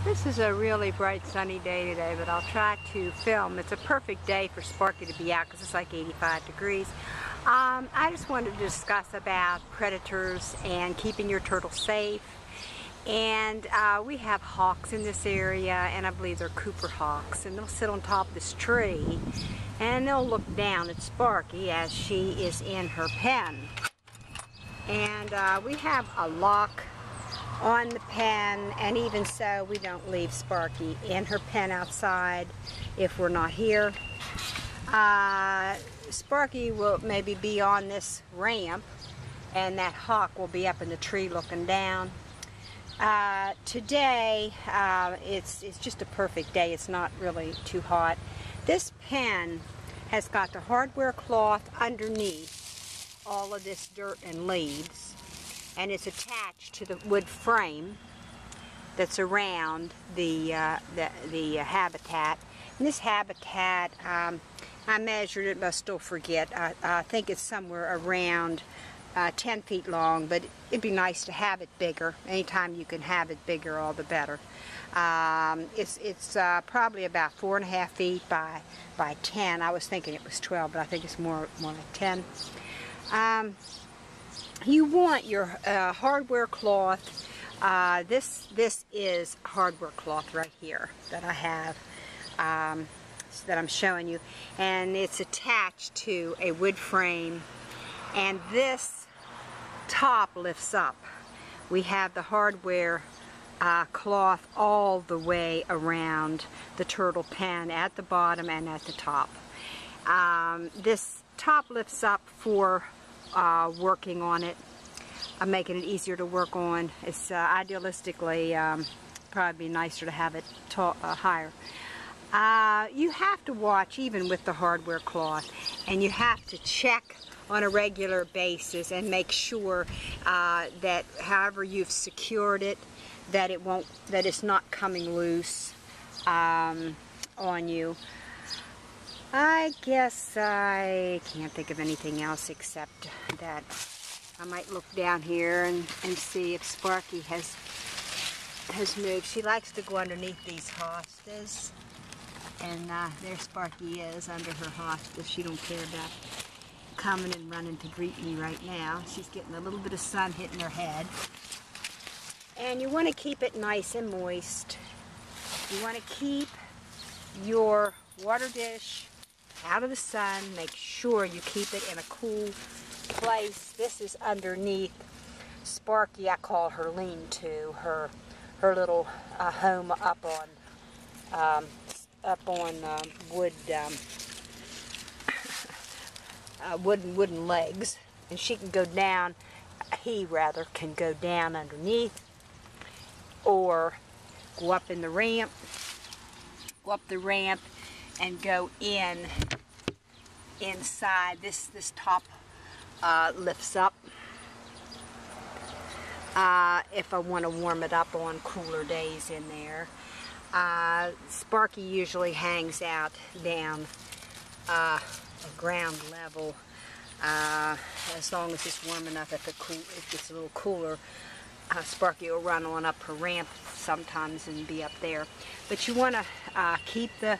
This is a really bright sunny day today, but I'll try to film. It's a perfect day for Sparky to be out because it's like 85 degrees. I just wanted to discuss about predators and keeping your turtles safe. And we have hawks in this area, and I believe they're Cooper hawks, and they'll sit on top of this tree and they'll look down at Sparky as she is in her pen. And we have a lock on the pen, and even so we don't leave Sparky in her pen outside if we're not here. Sparky will maybe be on this ramp and that hawk will be up in the tree looking down. Today it's just a perfect day. It's not really too hot. This pen has got the hardware cloth underneath all of this dirt and leaves, and it's attached to the wood frame that's around the habitat. And this habitat, I measured it, but I still forget. I think it's somewhere around 10 feet long, but it'd be nice to have it bigger. Anytime you can have it bigger, all the better. It's probably about 4.5 feet by 10. I was thinking it was 12, but I think it's more like 10. You want your hardware cloth. This is hardware cloth right here that I have, that I'm showing you, and it's attached to a wood frame, and this top lifts up. We have the hardware cloth all the way around the turtle pen at the bottom and at the top. This top lifts up for working on it, making it easier to work on. It's idealistically probably be nicer to have it higher. You have to watch even with the hardware cloth, and you have to check on a regular basis and make sure that however you've secured it, that it's not coming loose on you. I guess I can't think of anything else except that I might look down here and see if Sparky has moved. She likes to go underneath these hostas, and there Sparky is under her hostas. She don't care about coming and running to greet me right now. She's getting a little bit of sun hitting her head. And you want to keep it nice and moist. You want to keep your water dish out of the sun. Make sure you keep it in a cool place. This is underneath Sparky. I call her lean-to, her little home up on wooden legs, and she can go down. He rather can go down underneath, or go up in the ramp. Go up the ramp and go inside. This top lifts up if I want to warm it up on cooler days in there. Sparky usually hangs out down at ground level as long as it's warm enough. If it gets a little cooler, Sparky will run on up her ramp sometimes and be up there. But you want to keep the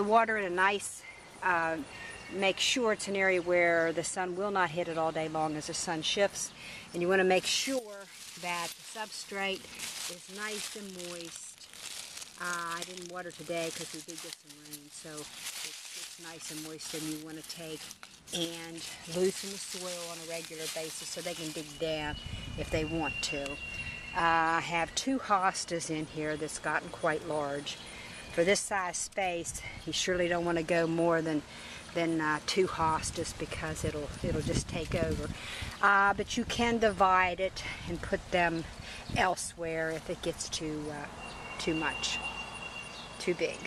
water in a nice, make sure it's an area where the sun will not hit it all day long as the sun shifts. And you want to make sure that the substrate is nice and moist. I didn't water today because we did get some rain, so it's nice and moist, and you want to take and loosen the soil on a regular basis so they can dig down if they want to. I have 2 hostas in here that's gotten quite large. For this size space, you surely don't want to go more than 2 hostas because it'll just take over. But you can divide it and put them elsewhere if it gets too much, too big.